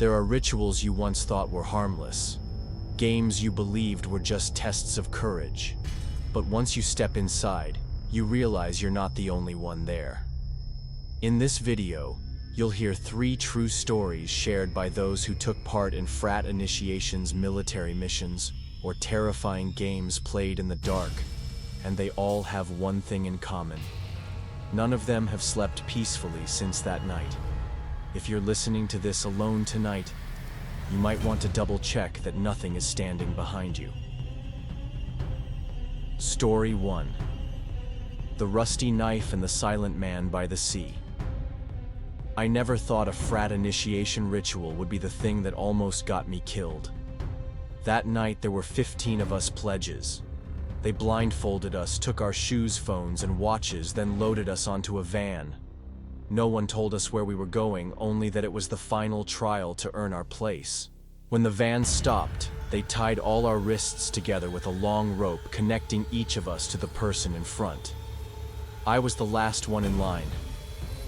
There are rituals you once thought were harmless, games you believed were just tests of courage. But once you step inside, you realize you're not the only one there. In this video, you'll hear 3 true stories shared by those who took part in frat initiations, military missions, or terrifying games played in the dark, and they all have one thing in common. None of them have slept peacefully since that night. If you're listening to this alone tonight, you might want to double-check that nothing is standing behind you. Story 1. The Rusty Knife and the Silent Man by the Sea. I never thought a frat initiation ritual would be the thing that almost got me killed. That night there were 15 of us pledges. They blindfolded us, took our shoes, phones, and watches, then loaded us onto a van. No one told us where we were going, only that it was the final trial to earn our place. When the van stopped, they tied all our wrists together with a long rope, connecting each of us to the person in front. I was the last one in line.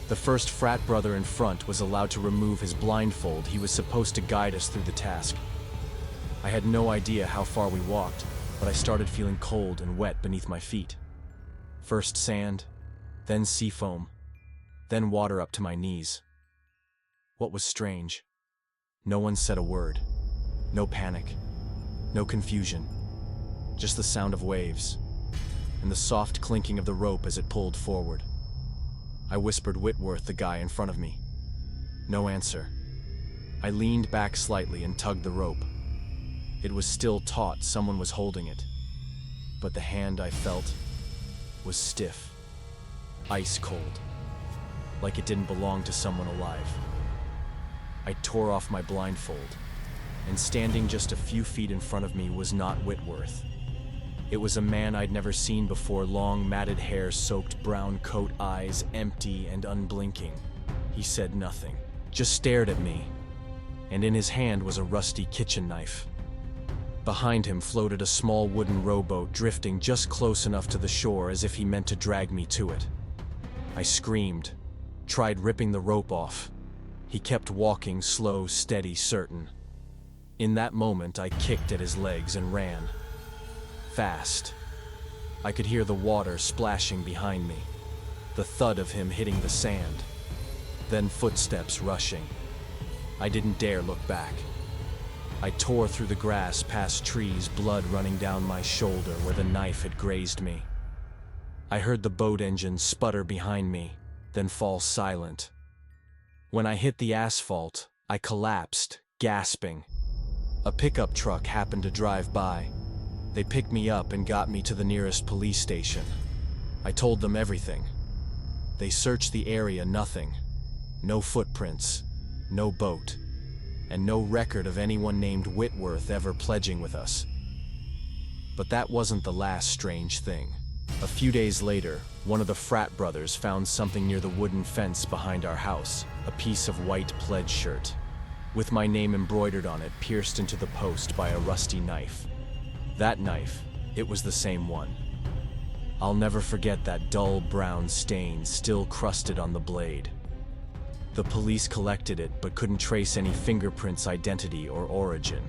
The first frat brother in front was allowed to remove his blindfold. He was supposed to guide us through the task. I had no idea how far we walked, but I started feeling cold and wet beneath my feet. First sand, then sea foam, then water up to my knees. What was strange? No one said a word. No panic, no confusion, just the sound of waves, and the soft clinking of the rope as it pulled forward. I whispered Whitworth, the guy in front of me. No answer. I leaned back slightly and tugged the rope. It was still taut, someone was holding it. But the hand I felt was stiff, ice cold, like it didn't belong to someone alive. I tore off my blindfold, and standing just a few feet in front of me was not Whitworth. It was a man I'd never seen before, long, matted hair, soaked brown coat, eyes empty and unblinking. He said nothing, just stared at me, and in his hand was a rusty kitchen knife. Behind him floated a small wooden rowboat, drifting just close enough to the shore as if he meant to drag me to it. I screamed, tried ripping the rope off. He kept walking, slow, steady, certain. In that moment, I kicked at his legs and ran. Fast. I could hear the water splashing behind me, the thud of him hitting the sand, then footsteps rushing. I didn't dare look back. I tore through the grass, past trees, blood running down my shoulder where the knife had grazed me. I heard the boat engine sputter behind me, then fall silent. When I hit the asphalt, I collapsed, gasping. A pickup truck happened to drive by. They picked me up and got me to the nearest police station. I told them everything. They searched the area, nothing. No footprints, no boat, and no record of anyone named Whitworth ever pledging with us. But that wasn't the last strange thing. A few days later, one of the frat brothers found something near the wooden fence behind our house, a piece of white pledge shirt, with my name embroidered on it, pierced into the post by a rusty knife. That knife, it was the same one. I'll never forget that dull brown stain still crusted on the blade. The police collected it but couldn't trace any fingerprints, identity, or origin.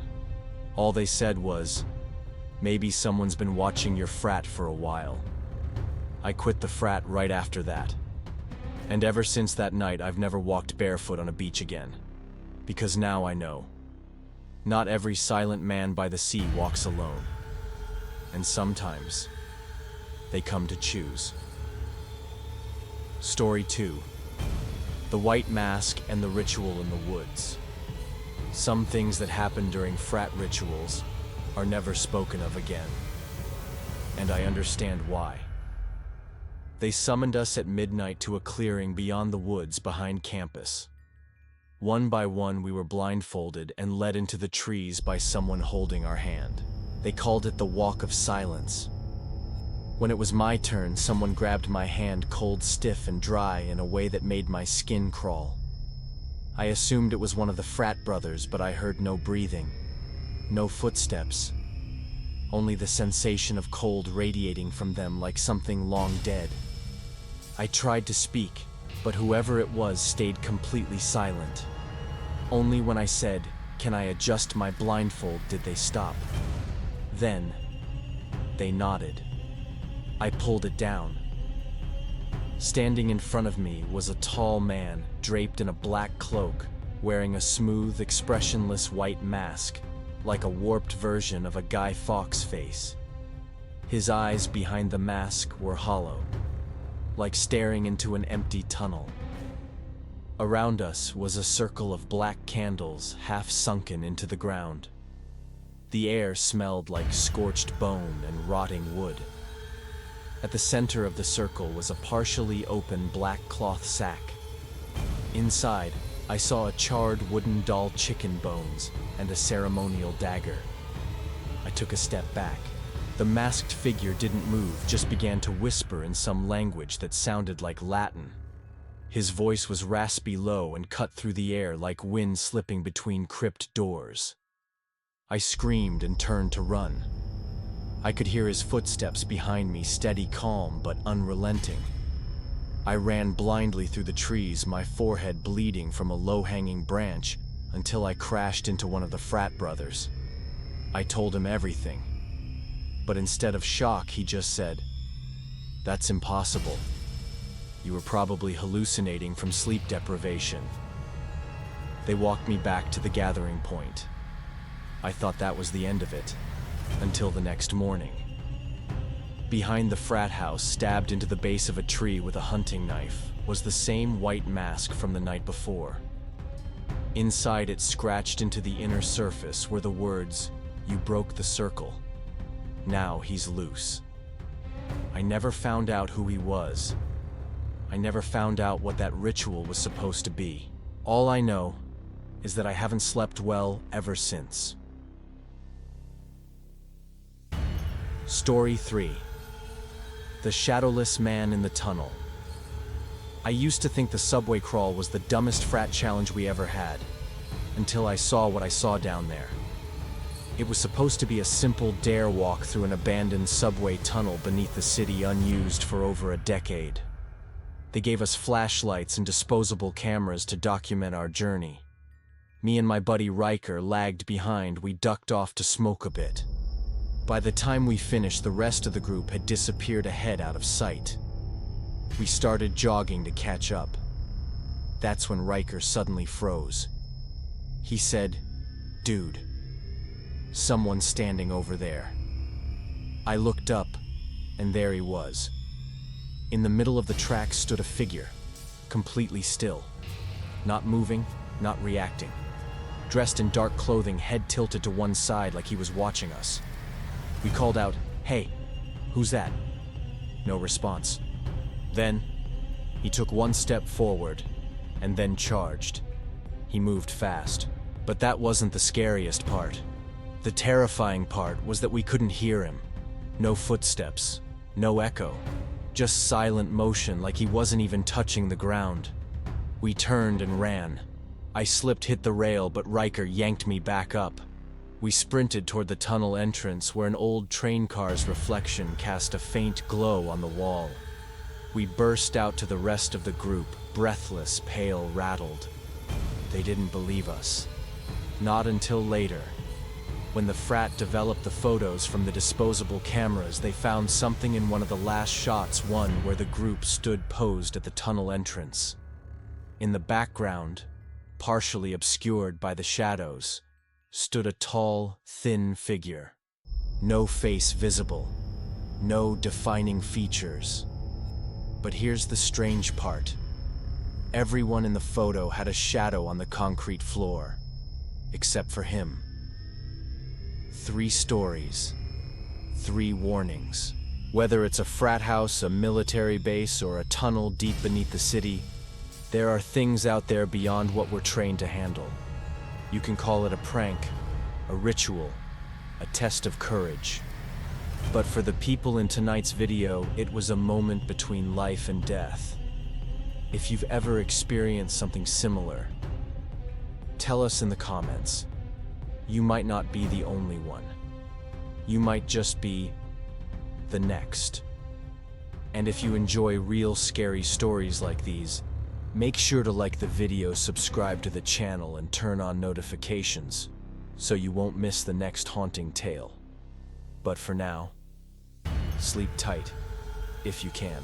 All they said was, "Maybe someone's been watching your frat for a while." I quit the frat right after that. And ever since that night, I've never walked barefoot on a beach again. Because now I know. Not every silent man by the sea walks alone. And sometimes, they come to choose. Story 2. The White Mask and the Ritual in the Woods. Some things that happen during frat rituals are never spoken of again. And I understand why. They summoned us at midnight to a clearing beyond the woods behind campus. One by one, we were blindfolded and led into the trees by someone holding our hand. They called it the Walk of Silence. When it was my turn, someone grabbed my hand, cold, stiff, and dry in a way that made my skin crawl. I assumed it was one of the frat brothers, but I heard no breathing, no footsteps, only the sensation of cold radiating from them like something long dead. I tried to speak, but whoever it was stayed completely silent. Only when I said, "Can I adjust my blindfold?" did they stop. Then, they nodded. I pulled it down. Standing in front of me was a tall man draped in a black cloak, wearing a smooth, expressionless white mask, like a warped version of a Guy Fawkes face. His eyes behind the mask were hollow, like staring into an empty tunnel. Around us was a circle of black candles half sunken into the ground. The air smelled like scorched bone and rotting wood. At the center of the circle was a partially open black cloth sack. Inside, I saw a charred wooden doll chicken bones and a ceremonial dagger. I took a step back. The masked figure didn't move, just began to whisper in some language that sounded like Latin. His voice was raspy low and cut through the air like wind slipping between crypt doors. I screamed and turned to run. I could hear his footsteps behind me, steady, calm, but unrelenting. I ran blindly through the trees, my forehead bleeding from a low-hanging branch, until I crashed into one of the frat brothers. I told him everything. But instead of shock, he just said, "That's impossible. You were probably hallucinating from sleep deprivation." They walked me back to the gathering point. I thought that was the end of it, until the next morning. Behind the frat house, stabbed into the base of a tree with a hunting knife, was the same white mask from the night before. Inside it, scratched into the inner surface, were the words, "You broke the circle. Now he's loose." I never found out who he was. I never found out what that ritual was supposed to be. All I know is that I haven't slept well ever since. Story 3. The Shadowless Man in the Tunnel. I used to think the subway crawl was the dumbest frat challenge we ever had, until I saw what I saw down there. It was supposed to be a simple dare walk through an abandoned subway tunnel beneath the city, unused for over a decade. They gave us flashlights and disposable cameras to document our journey. Me and my buddy Riker lagged behind. We ducked off to smoke a bit. By the time we finished, the rest of the group had disappeared ahead, out of sight. We started jogging to catch up. That's when Riker suddenly froze. He said, "Dude, someone's standing over there." I looked up, and there he was. In the middle of the tracks stood a figure, completely still. Not moving, not reacting. Dressed in dark clothing, head tilted to one side like he was watching us. We called out, "Hey, who's that?" No response. Then, he took one step forward, and then charged. He moved fast. But that wasn't the scariest part. The terrifying part was that we couldn't hear him. No footsteps, no echo. Just silent motion, like he wasn't even touching the ground. We turned and ran. I slipped, hit the rail, but Riker yanked me back up. We sprinted toward the tunnel entrance, where an old train car's reflection cast a faint glow on the wall. We burst out to the rest of the group, breathless, pale, rattled. They didn't believe us. Not until later. When the frat developed the photos from the disposable cameras, they found something in one of the last shots, one where the group stood posed at the tunnel entrance. In the background, partially obscured by the shadows, stood a tall, thin figure. No face visible, no defining features. But here's the strange part. Everyone in the photo had a shadow on the concrete floor, except for him. 3 stories, 3 warnings. Whether it's a frat house, a military base, or a tunnel deep beneath the city, there are things out there beyond what we're trained to handle. You can call it a prank, a ritual, a test of courage. But for the people in tonight's video, it was a moment between life and death. If you've ever experienced something similar, tell us in the comments. You might not be the only one. You might just be the next. And if you enjoy real scary stories like these, Make sure to like the video, subscribe to the channel, and turn on notifications so you won't miss the next haunting tale. But for now, sleep tight if you can.